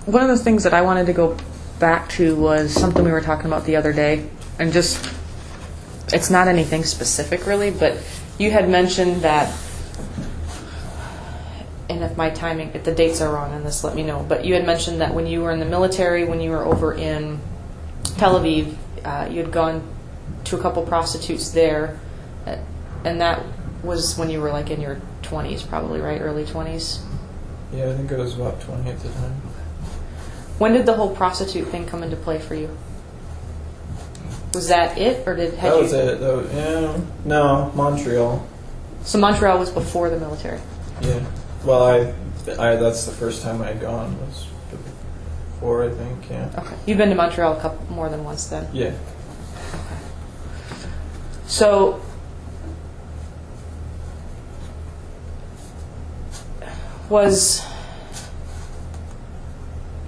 one of the things that I wanted to go back to was something we were talking about the other day, and just, it's not anything specific really, but you had mentioned that, and if my timing, if the dates are wrong on this, let me know, but you had mentioned that when you were in the military, when you were over in Tel Aviv, you had gone to a couple prostitutes there, and that was when you were like in your 20s probably, right? Early 20s? Yeah, I think I was about 20 at the time. When did the whole prostitute thing come into play for you? Was that it, or had that was it. Yeah, no, Montreal. So Montreal was before the military? Yeah. Well, I that's the first time I'd gone, was before, I think, yeah. Okay. You've been to Montreal a couple more than once then? Yeah. Okay. So,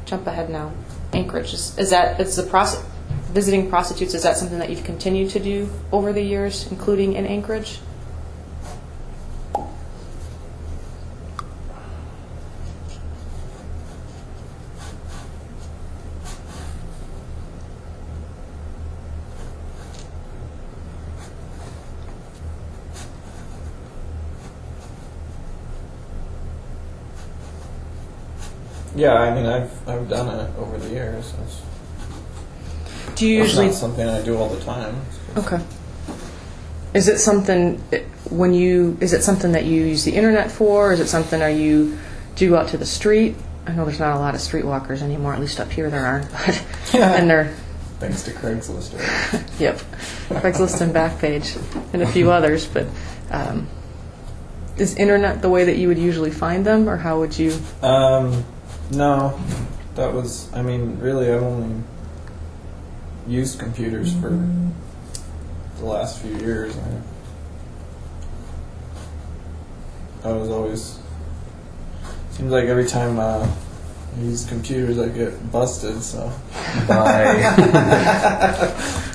jump ahead now, Anchorage, is that, it's the visiting prostitutes, is that something that you've continued to do over the years, including in Anchorage? Yeah, I mean, I've done it over the years. Do you usually? It's not something I do all the time. Okay. Is it something Is it something that you use the internet for? Is it something do you go out to the street? I know there's not a lot of streetwalkers anymore. At least up here there aren't. But and they're thanks to Craigslist. Right? Yep, Craigslist and Backpage and a few others. But is internet the way that you would usually find them, or how would you? No, that was, I mean, really I've only used computers for the last few years. I was always, seems like every time I use computers I get busted, so.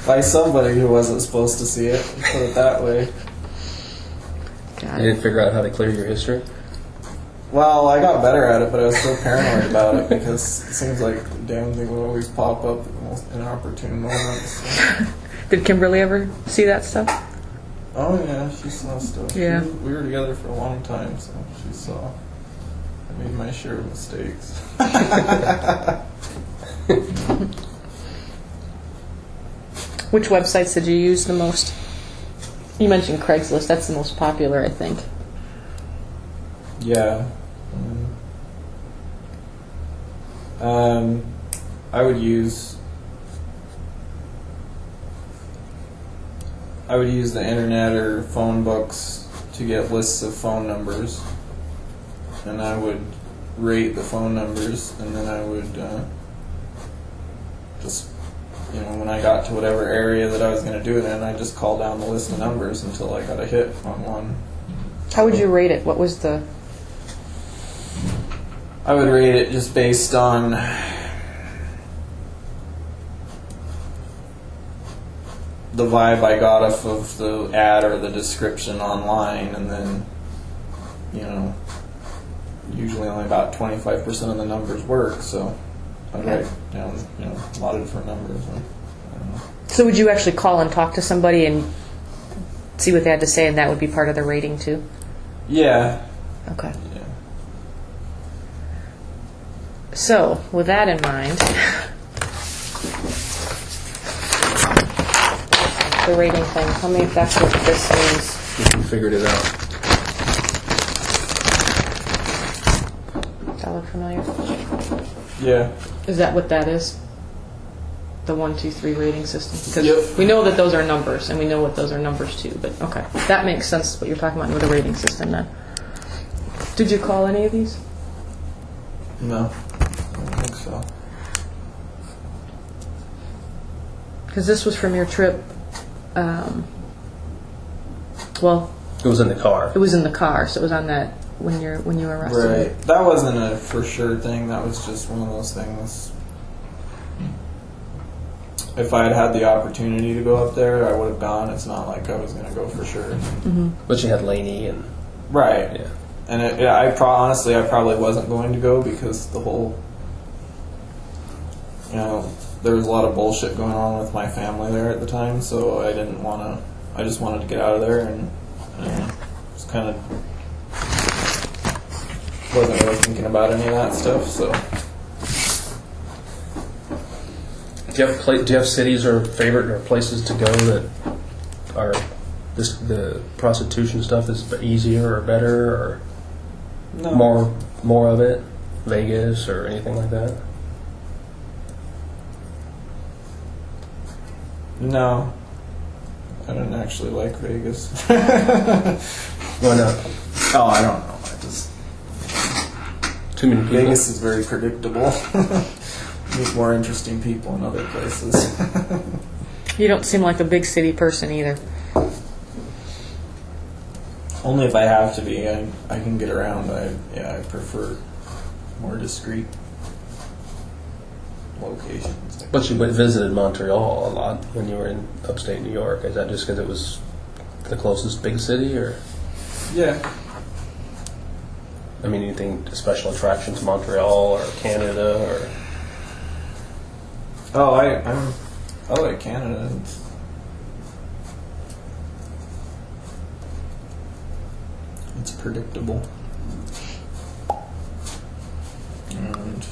By somebody who wasn't supposed to see it, put it that way. You didn't figure out how to clear your history? Well, I got better at it, but I was still paranoid about it because it seems like the damn thing would always pop up at the most inopportune moments. So. Did Kimberly ever see that stuff? Oh yeah, she saw stuff. Yeah. We were together for a long time, so she saw. I made my share of mistakes. Which websites did you use the most? You mentioned Craigslist. That's the most popular, I think. Yeah. I would use the internet or phone books to get lists of phone numbers, and I would rate the phone numbers, and then I would just, when I got to whatever area that I was going to do it in, I'd just call down the list of numbers until I got a hit on one. How would you rate it? What was the... I would rate it just based on the vibe I got off of the ad or the description online, and then, usually only about 25% of the numbers work, so I'd write down, a lot of different numbers. I don't know. So would you actually call and talk to somebody and see what they had to say, and that would be part of the rating too? Yeah. Okay. Yeah. So, with that in mind, the rating thing, tell me if that's what this is. You figured it out. Does that look familiar? Yeah. Is that what that is? The 1, 2, 3 rating system? Because Yep. we know that those are numbers, and we know what those are numbers too, but okay. That makes sense, what you're talking about with a rating system then. Did you call any of these? No. I don't think so. Because this was from your trip, well... It was in the car. It was in the car, so it was on that when you were arrested. Right. That wasn't a for sure thing. That was just one of those things. If I had had the opportunity to go up there, I would have gone. It's not like I was going to go for sure. Mm-hmm. But you had Laney and... Right. Yeah. And honestly, I probably wasn't going to go because the whole you know, there was a lot of bullshit going on with my family there at the time, so I didn't want to. I just wanted to get out of there, and just kind of wasn't really thinking about any of that stuff. So, do you have cities or favorite or places to go that are the prostitution stuff is easier or better or no. more of it? Vegas or anything like that? No, I didn't actually like Vegas. Why not? Oh, I don't know. I just Too many people. Vegas is very predictable. Meet more interesting people in other places. You don't seem like a big city person either. Only if I have to be. I can get around. I prefer more discreet locations. But you visited Montreal a lot when you were in upstate New York. Is that just because it was the closest big city, or? Yeah. I mean, anything special attractions, Montreal or Canada, or? Oh, I like Canada. It's predictable. And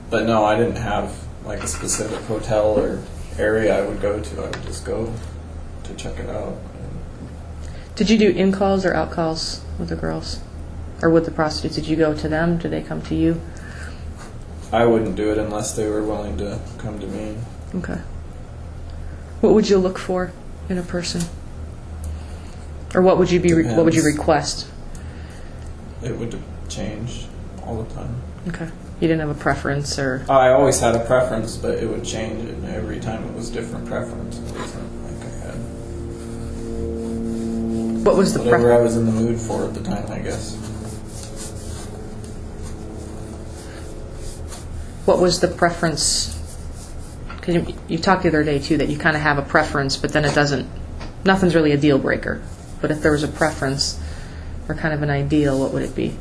but no, I didn't have like a specific hotel or area I would go to. I would just go to check it out. Did you do in-calls or out-calls with the girls? Or with the prostitutes? Did you go to them? Did they come to you? I wouldn't do it unless they were willing to come to me. Okay. What would you look for in a person? Or what would you what would you request? It would change all the time. Okay. You didn't have a preference, or? I always had a preference, but it would change. Every time it was different preference. It wasn't like I had What was the whatever I preference? was in the mood for at the time, I guess. What was the preference? Because you talked the other day too that you kind of have a preference, but then it doesn't. Nothing's really a deal breaker. But if there was a preference or kind of an ideal, what would it be?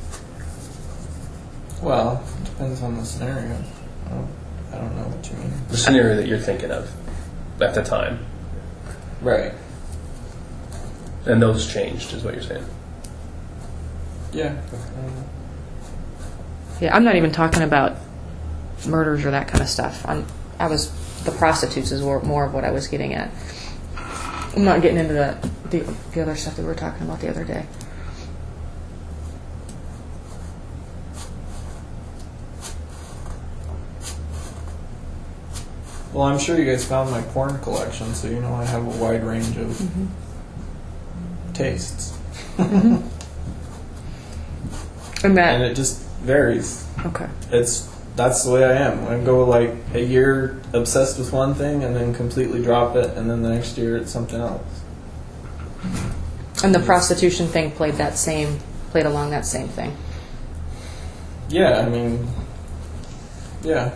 Well, it depends on the scenario. I don't know what you mean. The scenario that you're thinking of at the time. Right. And those changed, is what you're saying. Yeah. Yeah, I'm not even talking about murders or that kind of stuff. The prostitutes is more of what I was getting at. I'm not getting into the other stuff that we were talking about the other day. Well, I'm sure you guys found my porn collection, so you know I have a wide range of tastes. And And it just varies. Okay. That's the way I am. I go like a year obsessed with one thing and then completely drop it, and then the next year it's something else. And the prostitution thing played along that same thing. Yeah, I mean, yeah.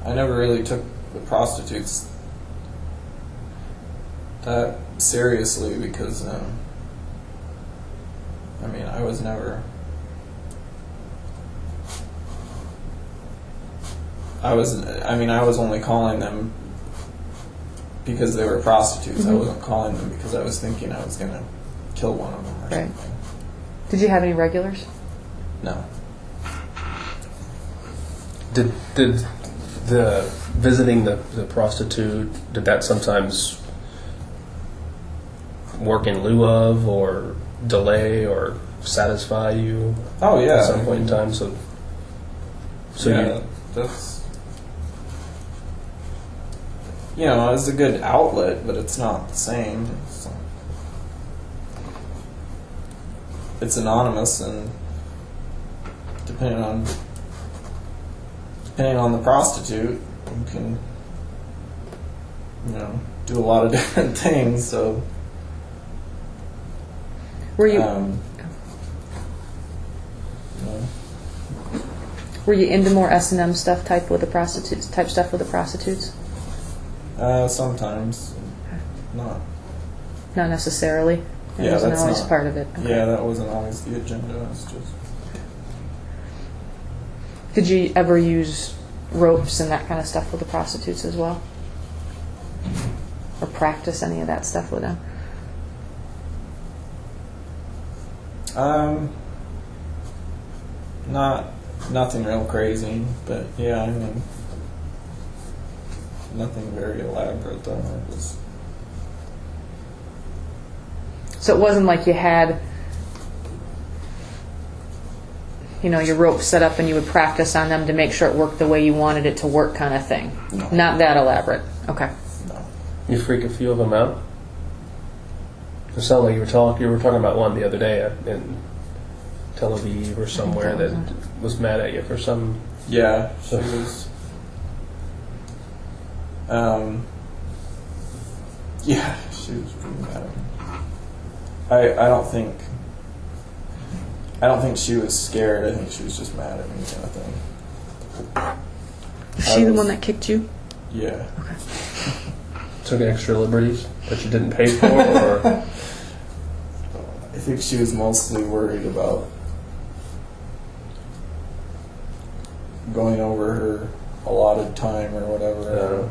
I never really took the prostitutes that seriously because, I mean, I was never... I was only calling them because they were prostitutes. Mm-hmm. I wasn't calling them because I was thinking I was going to kill one of them or Right. something. Did you have any regulars? No. Did the visiting the prostitute, did that sometimes work in lieu of or delay or satisfy you? Oh, yeah. At some point in time, so yeah, that's... You know, it's a good outlet, but it's not the same. It's anonymous, and depending on the prostitute, you can, do a lot of different things. So, Were you were you into more S&M stuff type with the prostitutes? Sometimes, not. Not necessarily. That Yeah, wasn't that's always not- part of it. Okay. Yeah, that wasn't always the agenda. It's just Did you ever use ropes and that kind of stuff with the prostitutes as well? Or practice any of that stuff with them? nothing real crazy, but yeah, I mean, nothing very elaborate though. It was, So it wasn't like you had, your rope set up and you would practice on them to make sure it worked the way you wanted it to work kind of thing? No. Not that elaborate. Okay. no. You freak a few of them out? It sounded like you were talking about one the other day in Tel Aviv or somewhere that was mad at you for some. Yeah, she was. Yeah, she was pretty mad at me. I don't think she was scared. I think she was just mad at me, kind of thing. Is she the one that kicked you? Yeah. Okay. Took extra liberties that you didn't pay for, or I think she was mostly worried about going over her allotted time or whatever.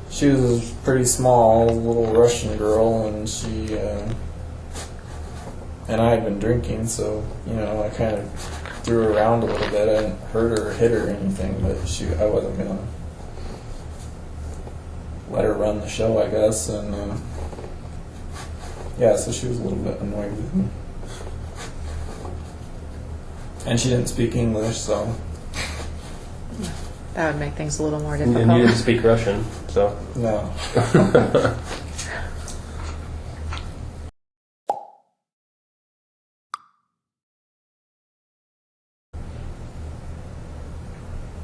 She was a pretty small little Russian girl, and she and I had been drinking, so I kind of threw her around a little bit. I didn't hurt her or hit her or anything, but I wasn't gonna let her run the show, I guess, and yeah, so she was a little bit annoyed with me, and she didn't speak English, so. That would make things a little more and difficult. you didn't speak Russian, so. No.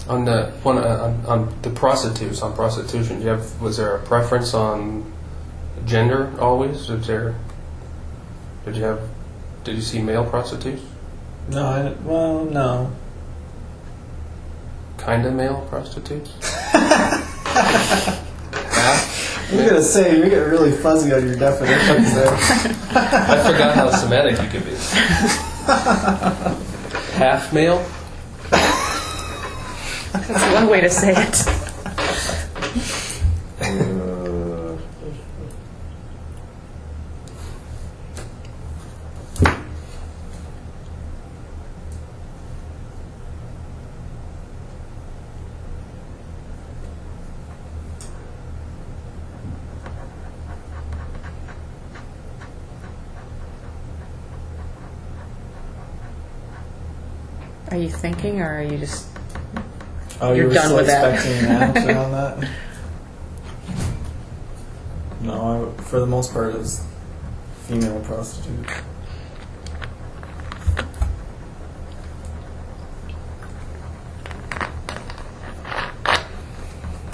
On the one on the prostitutes, on prostitution, was there a preference on gender always? Did you see male prostitutes? No, no. Kind of male prostitutes? You're gonna say you get really fuzzy on your definitions there. I forgot how semantic you could be. Half male? That's one way to say it. Are you thinking, or are you just... Oh, You're you were done still with that. expecting an answer on that? No, for the most part, it's female prostitute.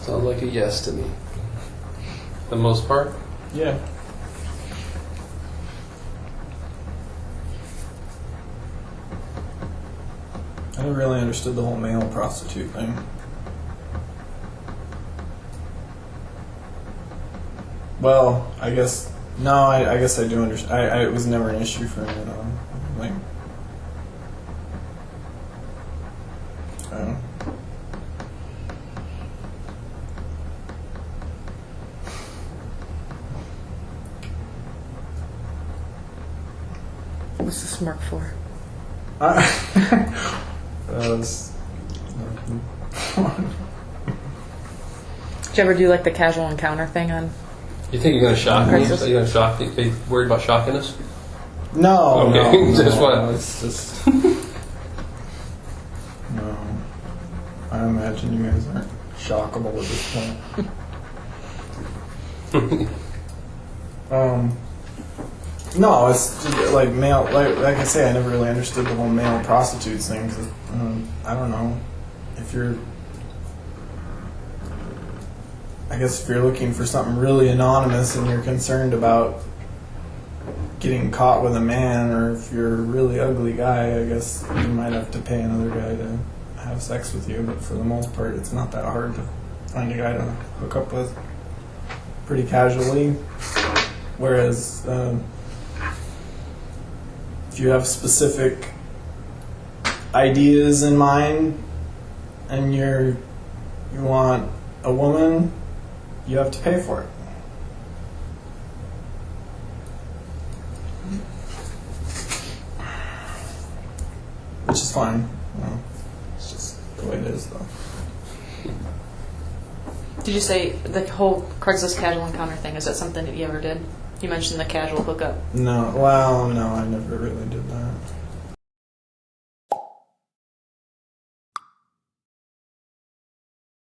Sounds like a yes to me. The most part? Yeah. I never really understood the whole male prostitute thing. Well, I guess I guess I do understand. It was never an issue for me, like, I don't know. What's the smirk for? Did you ever do like the casual encounter thing on... You think you're going to shock me? Craigslist? Are you going to shock? Are you worried about shocking us? No, Okay, no, just no, what? it's just no. I imagine you guys aren't shockable at this point. No, it's just like male. Like I say, I never really understood the whole male prostitutes thing. 'Cause, I don't know if you're. I guess if you're looking for something really anonymous and you're concerned about getting caught with a man, or if you're a really ugly guy, I guess you might have to pay another guy to have sex with you, but for the most part, it's not that hard to find a guy to hook up with pretty casually. Whereas if you have specific ideas in mind and you want a woman, you have to pay for it. Which is fine. It's just the way it is, though. Did you say the whole Craigslist casual encounter thing, is that something that you ever did? You mentioned the casual hookup. No, well, no, I never really did that.